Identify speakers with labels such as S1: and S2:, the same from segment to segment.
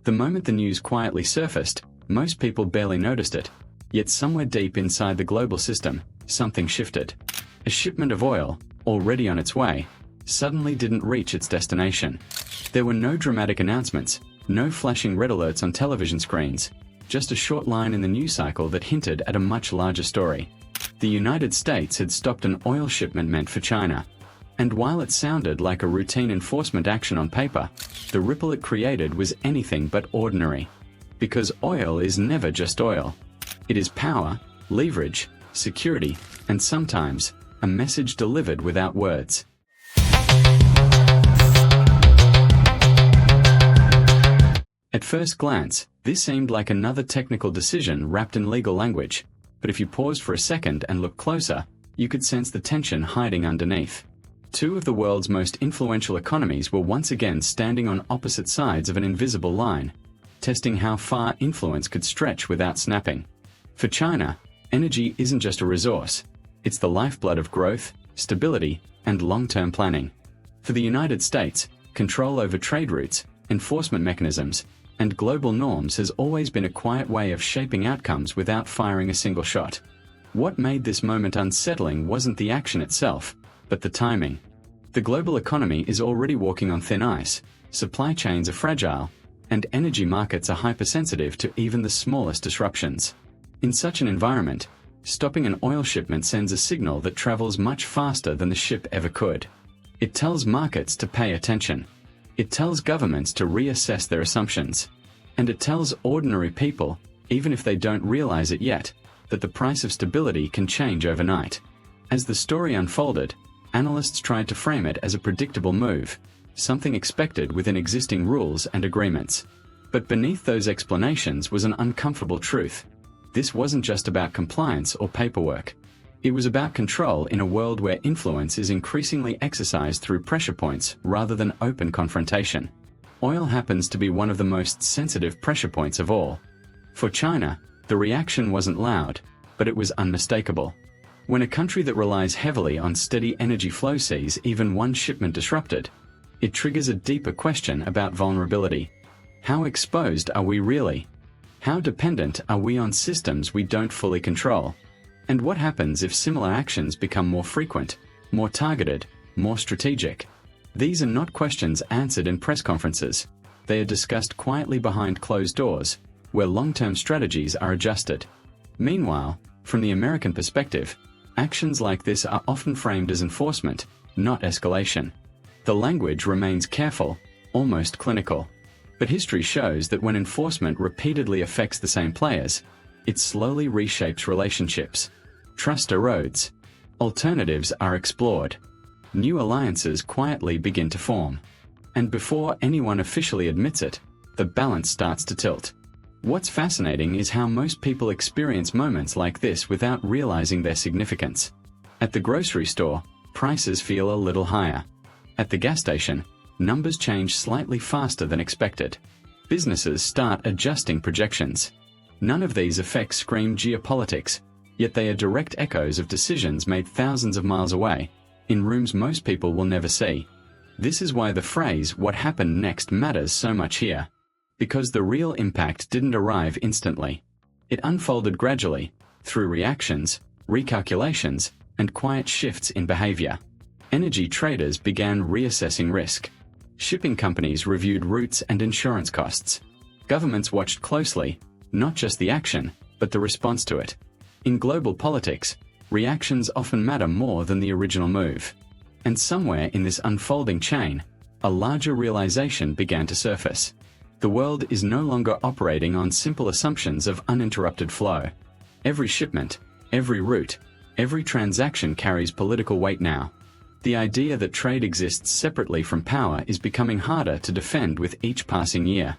S1: The moment the news quietly surfaced, most people barely noticed it. Yet somewhere deep inside the global system, something shifted. A shipment of oil, already on its way, suddenly didn't reach its destination. There were no dramatic announcements, no flashing red alerts on television screens, just a short line in the news cycle that hinted at a much larger story. The United States had stopped an oil shipment meant for China. And while it sounded like a routine enforcement action on paper, the ripple it created was anything but ordinary. Because oil is never just oil. It is power, leverage, security, and sometimes, a message delivered without words. At first glance, this seemed like another technical decision wrapped in legal language, but if you paused for a second and looked closer, you could sense the tension hiding underneath. Two of the world's most influential economies were once again standing on opposite sides of an invisible line, testing how far influence could stretch without snapping. For China, energy isn't just a resource, it's the lifeblood of growth, stability, and long-term planning. For the United States, control over trade routes, enforcement mechanisms, and global norms has always been a quiet way of shaping outcomes without firing a single shot. What made this moment unsettling wasn't the action itself, but the timing. The global economy is already walking on thin ice, supply chains are fragile, and energy markets are hypersensitive to even the smallest disruptions. In such an environment, stopping an oil shipment sends a signal that travels much faster than the ship ever could. It tells markets to pay attention. It tells governments to reassess their assumptions. And it tells ordinary people, even if they don't realize it yet, that the price of stability can change overnight. As the story unfolded, analysts tried to frame it as a predictable move, something expected within existing rules and agreements. But beneath those explanations was an uncomfortable truth. This wasn't just about compliance or paperwork. It was about control in a world where influence is increasingly exercised through pressure points rather than open confrontation. Oil happens to be one of the most sensitive pressure points of all. For China, the reaction wasn't loud, but it was unmistakable. When a country that relies heavily on steady energy flow sees even one shipment disrupted, it triggers a deeper question about vulnerability. How exposed are we really? How dependent are we on systems we don't fully control? And what happens if similar actions become more frequent, more targeted, more strategic? These are not questions answered in press conferences. They are discussed quietly behind closed doors, where long-term strategies are adjusted. Meanwhile, from the American perspective, actions like this are often framed as enforcement, not escalation. The language remains careful, almost clinical. But history shows that when enforcement repeatedly affects the same players, it slowly reshapes relationships. Trust erodes. Alternatives are explored. New alliances quietly begin to form. And before anyone officially admits it, the balance starts to tilt. What's fascinating is how most people experience moments like this without realizing their significance. At the grocery store, prices feel a little higher. At the gas station, numbers change slightly faster than expected. Businesses start adjusting projections. None of these effects scream geopolitics, yet they are direct echoes of decisions made thousands of miles away, in rooms most people will never see. This is why the phrase "what happened next" matters so much here. Because the real impact didn't arrive instantly. It unfolded gradually, through reactions, recalculations, and quiet shifts in behavior. Energy traders began reassessing risk. Shipping companies reviewed routes and insurance costs. Governments watched closely, not just the action, but the response to it. In global politics, reactions often matter more than the original move. And somewhere in this unfolding chain, a larger realization began to surface. The world is no longer operating on simple assumptions of uninterrupted flow. Every shipment, every route, every transaction carries political weight now. The idea that trade exists separately from power is becoming harder to defend with each passing year.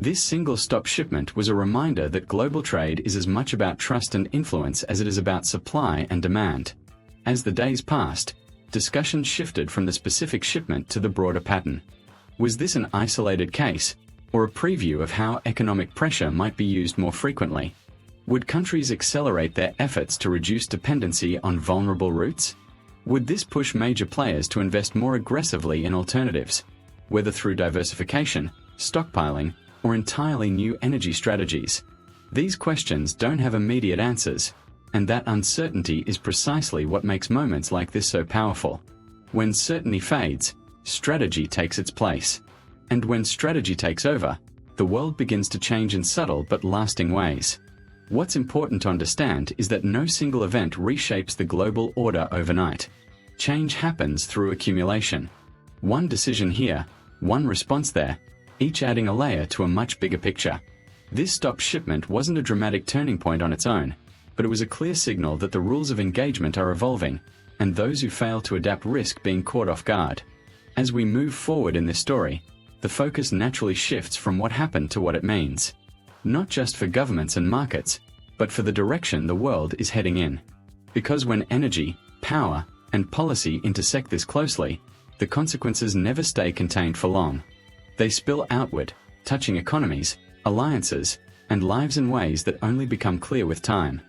S1: This single-stop shipment was a reminder that global trade is as much about trust and influence as it is about supply and demand. As the days passed, discussions shifted from the specific shipment to the broader pattern. Was this an isolated case, or a preview of how economic pressure might be used more frequently? Would countries accelerate their efforts to reduce dependency on vulnerable routes? Would this push major players to invest more aggressively in alternatives, whether through diversification, stockpiling, or entirely new energy strategies? These questions don't have immediate answers, and that uncertainty is precisely what makes moments like this so powerful. When certainty fades, strategy takes its place. And when strategy takes over, the world begins to change in subtle but lasting ways. What's important to understand is that no single event reshapes the global order overnight. Change happens through accumulation. One decision here, one response there, each adding a layer to a much bigger picture. This stop shipment wasn't a dramatic turning point on its own, but it was a clear signal that the rules of engagement are evolving, and those who fail to adapt risk being caught off guard. As we move forward in this story, the focus naturally shifts from what happened to what it means. Not just for governments and markets, but for the direction the world is heading in. Because when energy, power, and policy intersect this closely, the consequences never stay contained for long. They spill outward, touching economies, alliances, and lives in ways that only become clear with time.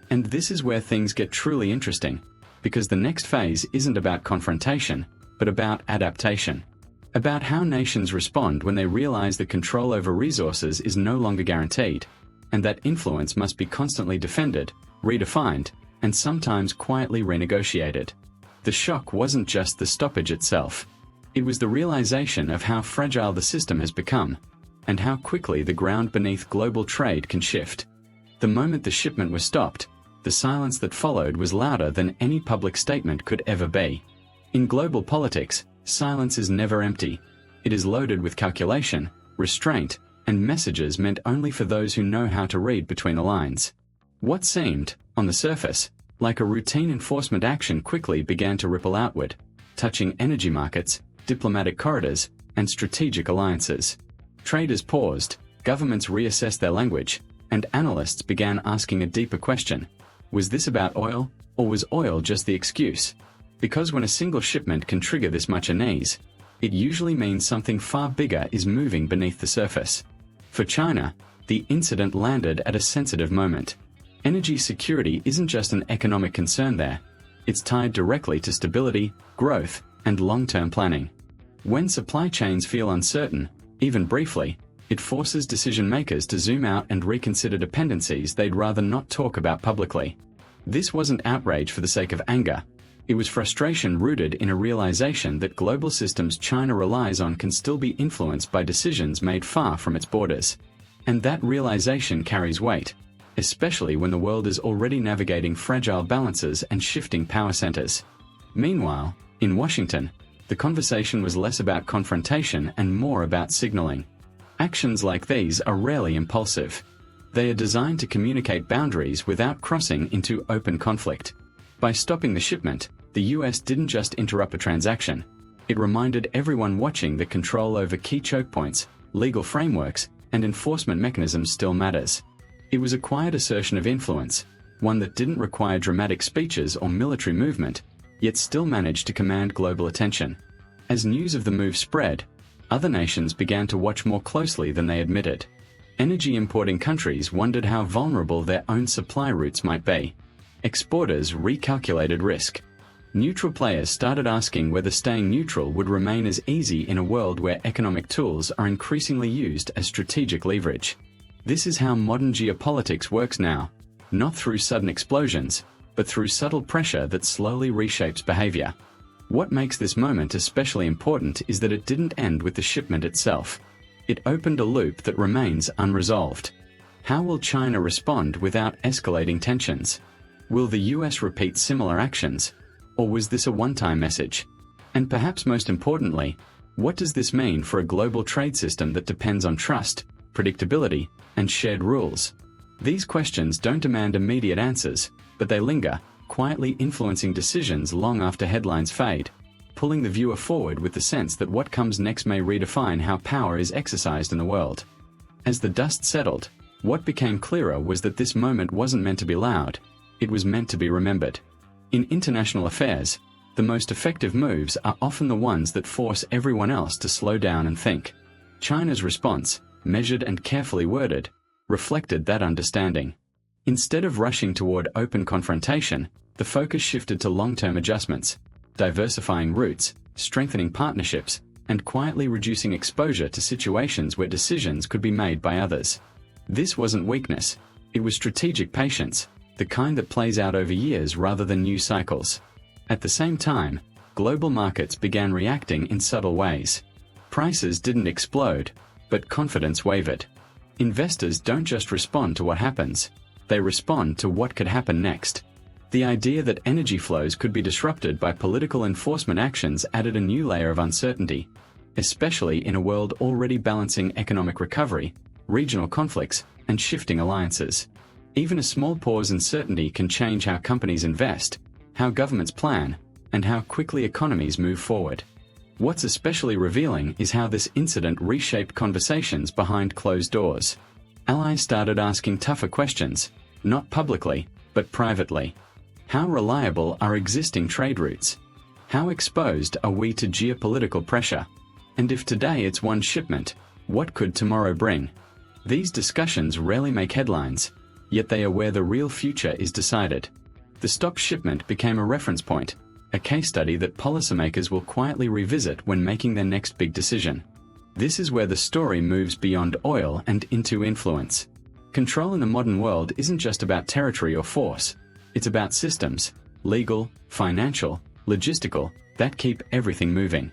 S1: And this is where things get truly interesting, because the next phase isn't about confrontation, but about adaptation. About how nations respond when they realize that control over resources is no longer guaranteed, and that influence must be constantly defended, redefined, and sometimes quietly renegotiated. The shock wasn't just the stoppage itself. It was the realization of how fragile the system has become, and how quickly the ground beneath global trade can shift. The moment the shipment was stopped, the silence that followed was louder than any public statement could ever be. In global politics, silence is never empty. It is loaded with calculation, restraint, and messages meant only for those who know how to read between the lines. What seemed, on the surface, like a routine enforcement action quickly began to ripple outward, touching energy markets, diplomatic corridors, and strategic alliances. Traders paused, governments reassessed their language, and analysts began asking a deeper question. Was this about oil, or was oil just the excuse? Because when a single shipment can trigger this much unease, it usually means something far bigger is moving beneath the surface. For China, the incident landed at a sensitive moment. Energy security isn't just an economic concern there. It's tied directly to stability, growth, and long-term planning. When supply chains feel uncertain, even briefly, it forces decision-makers to zoom out and reconsider dependencies they'd rather not talk about publicly. This wasn't outrage for the sake of anger. It was frustration rooted in a realization that global systems China relies on can still be influenced by decisions made far from its borders. And that realization carries weight, especially when the world is already navigating fragile balances and shifting power centers. Meanwhile, in Washington, the conversation was less about confrontation and more about signaling. Actions like these are rarely impulsive. They are designed to communicate boundaries without crossing into open conflict. By stopping the shipment, the US didn't just interrupt a transaction. It reminded everyone watching that control over key choke points, legal frameworks, and enforcement mechanisms still matters. It was a quiet assertion of influence, one that didn't require dramatic speeches or military movement, yet still managed to command global attention. As news of the move spread, other nations began to watch more closely than they admitted. Energy importing countries wondered how vulnerable their own supply routes might be. Exporters recalculated risk. Neutral players started asking whether staying neutral would remain as easy in a world where economic tools are increasingly used as strategic leverage. This is how modern geopolitics works now, not through sudden explosions, but through subtle pressure that slowly reshapes behavior. What makes this moment especially important is that it didn't end with the shipment itself. It opened a loop that remains unresolved. How will China respond without escalating tensions? Will the US repeat similar actions? Or was this a one-time message? And perhaps most importantly, what does this mean for a global trade system that depends on trust, predictability, and shared rules? These questions don't demand immediate answers, but they linger, quietly influencing decisions long after headlines fade, pulling the viewer forward with the sense that what comes next may redefine how power is exercised in the world. As the dust settled, what became clearer was that this moment wasn't meant to be loud. It was meant to be remembered. In international affairs, the most effective moves are often the ones that force everyone else to slow down and think. China's response, measured and carefully worded, reflected that understanding. Instead of rushing toward open confrontation, the focus shifted to long-term adjustments, diversifying routes, strengthening partnerships, and quietly reducing exposure to situations where decisions could be made by others. This wasn't weakness, it was strategic patience, the kind that plays out over years rather than new cycles. At the same time, global markets began reacting in subtle ways. Prices didn't explode, but confidence wavered. Investors don't just respond to what happens, they respond to what could happen next. The idea that energy flows could be disrupted by political enforcement actions added a new layer of uncertainty, especially in a world already balancing economic recovery, regional conflicts, and shifting alliances. Even a small pause in certainty can change how companies invest, how governments plan, and how quickly economies move forward. What's especially revealing is how this incident reshaped conversations behind closed doors. Allies started asking tougher questions, not publicly, but privately. How reliable are existing trade routes? How exposed are we to geopolitical pressure? And if today it's one shipment, what could tomorrow bring? These discussions rarely make headlines, yet they are where the real future is decided. The stock shipment became a reference point, a case study that policymakers will quietly revisit when making their next big decision. This is where the story moves beyond oil and into influence. Control in the modern world isn't just about territory or force, it's about systems, legal, financial, logistical, that keep everything moving.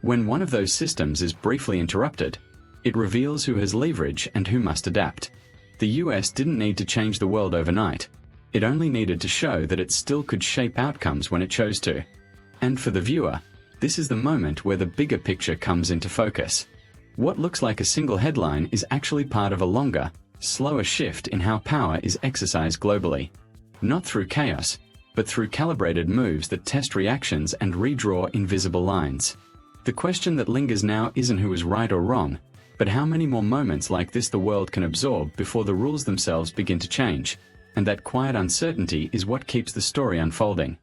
S1: When one of those systems is briefly interrupted, it reveals who has leverage and who must adapt. The US didn't need to change the world overnight. It only needed to show that it still could shape outcomes when it chose to. And for the viewer, this is the moment where the bigger picture comes into focus. What looks like a single headline is actually part of a longer, slower shift in how power is exercised globally. Not through chaos, but through calibrated moves that test reactions and redraw invisible lines. The question that lingers now isn't who is right or wrong, but how many more moments like this the world can absorb before the rules themselves begin to change, and that quiet uncertainty is what keeps the story unfolding.